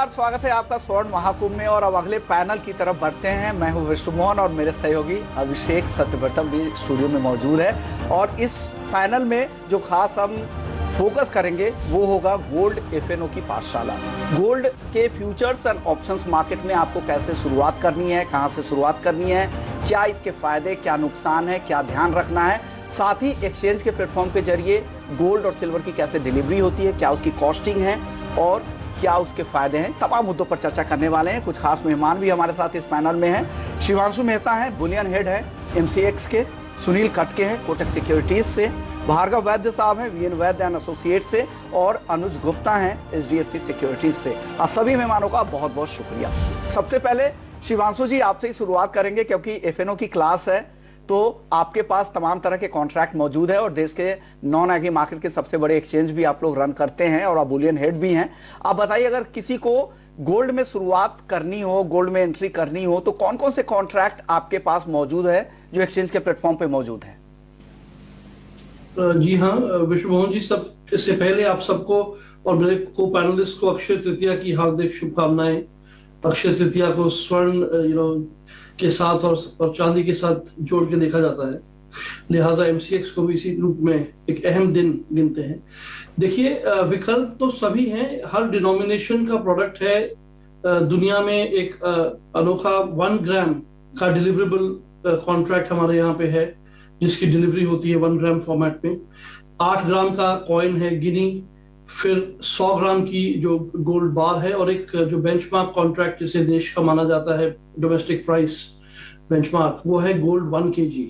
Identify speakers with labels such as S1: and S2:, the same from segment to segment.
S1: नमस्कार, स्वागत है आपका स्वर्ण महाकुंभ में। और अब अगले पैनल की तरफ बढ़ते हैं। मैं हूं विष्णु मोहन और मेरे सहयोगी अभिषेक सत्यव्रतम भी स्टूडियो में मौजूद है। और इस पैनल में जो खास हम फोकस करेंगे वो होगा गोल्ड एफएनओ की पाठशाला। गोल्ड के फ्यूचर्स एंड ऑप्शंस मार्केट में आपको कैसे शुरुआत करनी है, कहां से शुरुआत करनी है, क्या इसके फायदे, क्या नुकसान है, क्या ध्यान रखना है, साथ ही एक्सचेंज के प्लेटफॉर्म के जरिए गोल्ड और सिल्वर की कैसे डिलीवरी होती है, क्या उसकी कॉस्टिंग है और क्या उसके फायदे हैं, तमाम मुद्दों पर चर्चा करने वाले हैं। कुछ खास मेहमान भी हमारे साथ इस पैनल में हैं। शिवांशु मेहता हैं, बुलियन हेड है एमसीएक्स के। सुनील कटके हैं कोटक सिक्योरिटीज से। भार्गव वैद्य साहब हैं वीएन वैद्य एंड एसोसिएट से। और अनुज गुप्ता हैं एचडीएफसी सिक्योरिटीज से। आप सभी मेहमानों का बहुत बहुत शुक्रिया। सबसे पहले शिवांशु जी आपसे ही शुरुआत करेंगे, क्योंकि एफएनओ की क्लास है तो आपके पास तमाम तरह के कॉन्ट्रैक्ट मौजूद है और देश के नॉन एग्री मार्केट के सबसे बड़े एक्सचेंज भी आप लोग रन करते हैं और आप बुलियन हेड भी हैं। आप बताइए, अगर किसी को गोल्ड में शुरुआत करनी हो, गोल्ड में एंट्री करनी हो, तो कौन कौन से कॉन्ट्रैक्ट आपके पास मौजूद है जो एक्सचेंज के प्लेटफॉर्म पे मौजूद है?
S2: जी हाँ विष्णु मोहन जी, सब इससे पहले आप सबको और मेरे को पैनलिस्ट को अक्षय तृतीया की हार्दिक शुभकामनाएं। अक्षय तृतीया को स्वर्ण के साथ और चांदी के साथ जोड़ के देखा जाता है, लिहाजा एमसीएक्स को भी इसी रूप में एक अहम दिन गिनते हैं। देखिए, विकल्प तो सभी हैं, हर डिनोमिनेशन का प्रोडक्ट है। दुनिया में एक अनोखा 1 ग्राम का डिलीवरेबल कॉन्ट्रैक्ट हमारे यहाँ पे है, जिसकी डिलीवरी होती है 1 ग्राम फॉर्मेट में। 8 ग्राम का कॉइन है गिनी, फिर 100 ग्राम की जो गोल्ड बार है, और एक जो बेंचमार्क कॉन्ट्रैक्ट जिसे देश का माना जाता है डोमेस्टिक प्राइस बेंचमार्क, वो है गोल्ड 1 kg।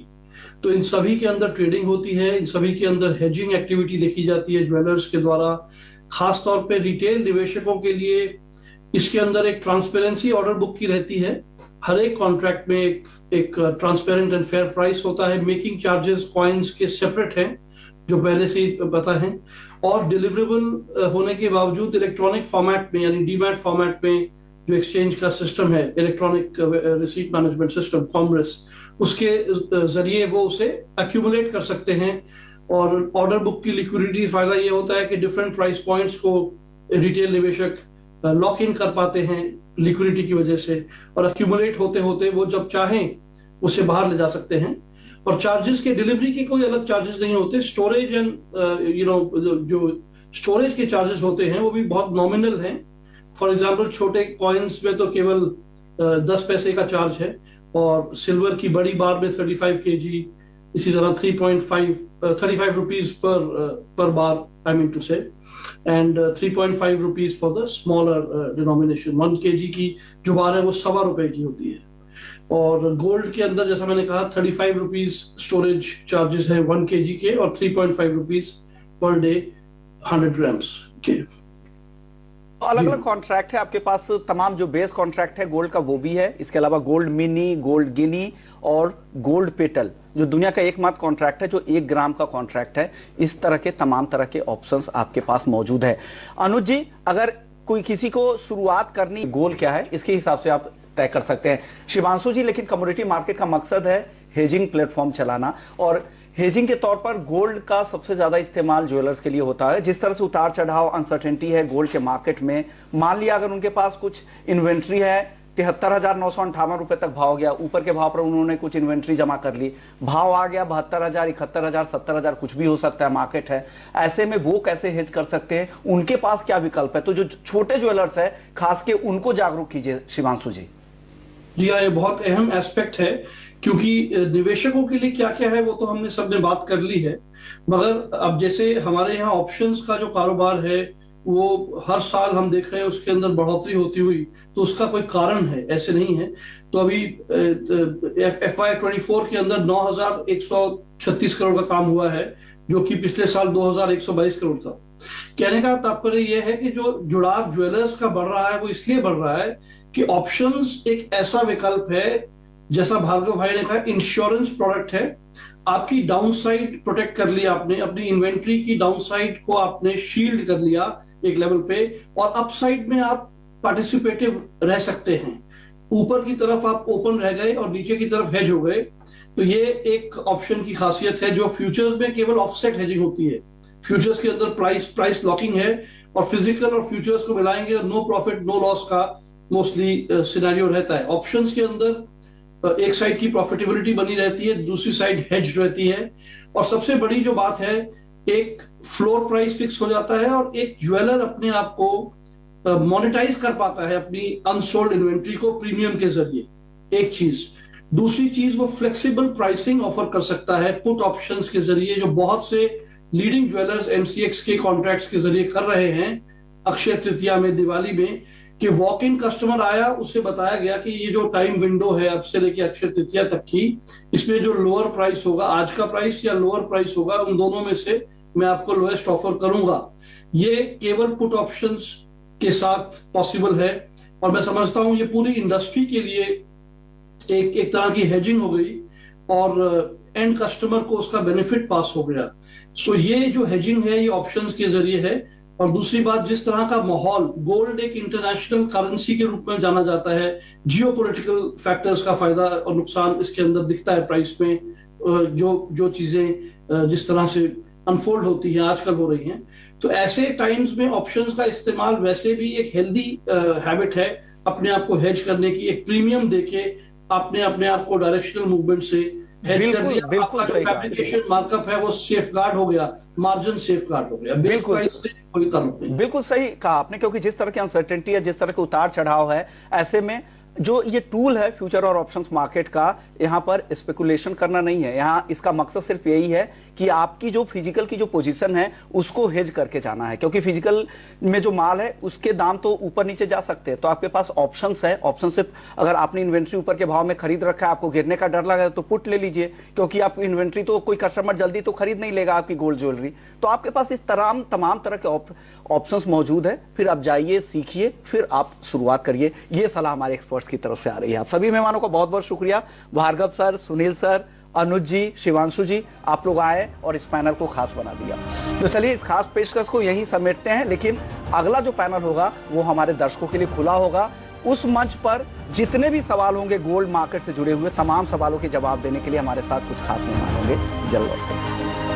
S2: तो इन सभी के अंदर ट्रेडिंग होती है, इन सभी के अंदर हेजिंग एक्टिविटी देखी जाती है ज्वेलर्स के द्वारा। खास तौर पे रिटेल निवेशकों के लिए इसके अंदर एक ट्रांसपेरेंसी ऑर्डर बुक की रहती है। हर एक कॉन्ट्रैक्ट में एक ट्रांसपेरेंट एंड फेयर प्राइस होता है। मेकिंग चार्जेस कॉइन्स के सेपरेट हैं जो पहले से ही पता है, और डिलीवरेबल होने के बावजूद इलेक्ट्रॉनिक फॉर्मेट में यानी डीमैट फॉर्मेट में जो एक्सचेंज का सिस्टम है, electronic receipt management system commerce, उसके जरिए वो उसे एक्यूमुलेट कर सकते हैं। और ऑर्डर बुक की लिक्विडिटी फायदा ये होता है कि डिफरेंट प्राइस पॉइंट्स को रिटेल निवेशक लॉक इन कर पाते हैं लिक्विडिटी की वजह से, और एक्यूमुलेट होते होते वो जब चाहें उसे बाहर ले जा सकते हैं। और चार्जेस के डिलीवरी के कोई अलग चार्जेस नहीं होते। स्टोरेज एंड जो स्टोरेज के चार्जेस होते हैं वो भी बहुत नॉमिनल हैं। फॉर एग्जांपल छोटे कॉइन्स में तो केवल 10 पैसे का चार्ज है, और सिल्वर की बड़ी बार में 35 kg, इसी तरह 35 rupees per bar, I mean to say, and 3.5 rupees for the smaller denomination. 1 kg की जो बार है वो ₹1.25 की होती है। और गोल्ड के अंदर जैसा मैंने कहा 35 रुपीज स्टोरेज चार्जेस है 1 kg के, और 3.5 रुपीज पर डे 100 ग्राम्स के।
S1: अलग अलग कॉन्ट्रैक्ट है आपके पास। तमाम जो बेस कॉन्ट्रैक्ट है गोल्ड का वो भी है, इसके अलावा गोल्ड मिनी, गोल्ड गिनी और गोल्ड पेटल जो दुनिया का एकमात्र कॉन्ट्रैक्ट है जो 1 ग्राम का कॉन्ट्रैक्ट है। इस तरह के तमाम तरह के ऑप्शंस आपके पास मौजूद है। अनुज जी, अगर कोई किसी को शुरुआत करनी, गोल क्या है इसके हिसाब से आप तय कर सकते हैं। शिवांशु जी, लेकिन कमोडिटी मार्केट का मकसद है हेजिंग प्लेटफॉर्म चलाना, और हेजिंग के तौर पर गोल्ड का सबसे ज्यादा इस्तेमाल ज्वेलर्स के लिए होता है। जिस तरह से उतार चढ़ाव अनसर्टेनिटी है गोल्ड के मार्केट में, मान लिया अगर उनके पास कुछ इन्वेंट्री है, 73,958 रुपए तक भाव गया, ऊपर के भाव पर उन्होंने कुछ इन्वेंट्री जमा कर ली, भाव आ गया 72,000, 71,000, 70,000, कुछ भी हो सकता है, मार्केट है। ऐसे में वो कैसे हेज कर सकते हैं, उनके पास क्या विकल्प है? तो जो छोटे ज्वेलर्स है खास के उनको जागरूक कीजिए शिवांशु जी।
S2: जी हाँ, ये बहुत अहम एस्पेक्ट है, क्योंकि निवेशकों के लिए क्या क्या है वो तो हमने सबने बात कर ली है। मगर अब जैसे हमारे यहाँ ऑप्शंस का जो कारोबार है वो हर साल हम देख रहे हैं उसके अंदर बढ़ोतरी होती हुई, तो उसका कोई कारण है, ऐसे नहीं है। तो अभी FY24 के अंदर 9,136 करोड़ का काम हुआ है, जो कि पिछले साल 2,122 करोड़ था। कहने का तात्पर्य यह है कि जो जुड़ाव ज्वेलर्स का बढ़ रहा है वो इसलिए बढ़ रहा है कि ऑप्शंस एक ऐसा विकल्प है, जैसा भार्गव भाई ने कहा, इंश्योरेंस प्रोडक्ट है। आपकी डाउनसाइड प्रोटेक्ट कर लिया आपने, अपनी इन्वेंट्री की डाउनसाइड को आपने शील्ड कर लिया एक लेवल पे, और अपसाइड में आप पार्टिसिपेटिव रह सकते हैं। ऊपर की तरफ आप ओपन रह गए और नीचे की तरफ हेज हो गए। तो ये एक ऑप्शन की खासियत है, जो फ्यूचर्स में केवल ऑफसेट हेजिंग होती है। फ्यूचर्स के अंदर प्राइस लॉकिंग है, और फिजिकल और फ्यूचर्स को मिलाएंगे और नो प्रॉफिट नो लॉस का मोस्टली सिनेरियो रहता है। ऑप्शंस के अंदर एक साइड की प्रॉफिटेबिलिटी बनी रहती है, दूसरी साइड हेज रहती है, और सबसे बड़ी जो बात है, एक फ्लोर प्राइस फिक्स हो जाता है और एक ज्वेलर अपने आप को मोनेटाइज कर पाता है अपनी अनसोल्ड इन्वेंट्री को प्रीमियम के जरिए। एक चीज, दूसरी चीज वो फ्लेक्सिबल प्राइसिंग ऑफर कर सकता है पुट ऑप्शंस के जरिए, जो बहुत से लीडिंग ज्वेलर्स एमसीएक्स के कॉन्ट्रैक्ट्स के जरिए कर रहे हैं अक्षय तृतीया में, दिवाली में, कि वॉक इन कस्टमर आया, उसे बताया गया कि ये जो टाइम विंडो है अब से लेके अक्षय तृतीया तक की, इसमें जो लोअर प्राइस होगा, आज का प्राइस या लोअर प्राइस होगा, उन दोनों में से मैं आपको लोएस्ट ऑफर करूंगा। ये केवल पुट ऑप्शंस के साथ पॉसिबल है, और मैं समझता हूं ये पूरी इंडस्ट्री के लिए एक तरह की हेजिंग हो गई और एंड कस्टमर को उसका बेनिफिट पास हो गया। सो ये जो हेजिंग है ये ऑप्शंस के जरिए है। और दूसरी बात, जिस तरह का माहौल, गोल्ड एक इंटरनेशनल करेंसी के रूप में जाना जाता है, जियोपॉलिटिकल फैक्टर्स का फायदा और नुकसान इसके अंदर दिखता है प्राइस में, जो चीजें जिस तरह से अनफोल्ड होती हैं आजकल हो रही हैं, तो ऐसे टाइम्स में ऑप्शंस का इस्तेमाल वैसे भी एक हेल्दी हैबिट है अपने आप को हेज करने की। एक प्रीमियम देके आपने अपने आप को डायरेक्शनल मूवमेंट से हेज कर लिया, आपका जो फैब्रिकेशन मार्कअप है वो सेफगार्ड हो गया, मार्जिन सेफगार्ड हो गया, बेस प्राइस से कोई ताल्लुक नहीं।
S1: बिल्कुल सही कहा आपने, क्योंकि जिस तरह की अनसर्टेनिटी है, जिस तरह के उतार चढ़ाव है, ऐसे में जो ये टूल है फ्यूचर और ऑप्शंस मार्केट का, यहां पर स्पेकुलेशन करना नहीं है। यहां इसका मकसद सिर्फ यही है कि आपकी जो फिजिकल की जो पोजीशन है उसको हेज करके जाना है, क्योंकि फिजिकल में जो माल है उसके दाम तो ऊपर नीचे जा सकते हैं। तो आपके पास ऑप्शंस है, ऑप्शन से अगर आपने इन्वेंट्री ऊपर के भाव में खरीद रखा है, आपको गिरने का डर लगा तो पुट ले लीजिए, क्योंकि आपकी इन्वेंट्री तो कोई कस्टमर जल्दी तो खरीद नहीं लेगा आपकी गोल्ड ज्वेलरी। तो आपके पास इस तमाम तरह के ऑप्शंस मौजूद है। फिर आप जाइए, सीखिए, फिर आप शुरुआत करिए। ये सलाह हमारे एक्सपर्ट्स की तरफ से आ रही है। आप सभी मेहमानों को बहुत बहुत शुक्रिया, भार्गव सर, सुनील सर, अनुज जी, शिवांशु जी, आप लोग आए और इस पैनल को खास बना दिया। तो चलिए इस खास पेशकश को यहीं समेटते हैं, लेकिन अगला जो पैनल होगा वो हमारे दर्शकों के लिए खुला होगा। उस मंच पर जितने भी सवाल होंगे गोल्ड मार्केट से जुड़े हुए, तमाम सवालों के जवाब देने के लिए हमारे साथ कुछ खास मेहमान होंगे। जल्द लौटते हैं।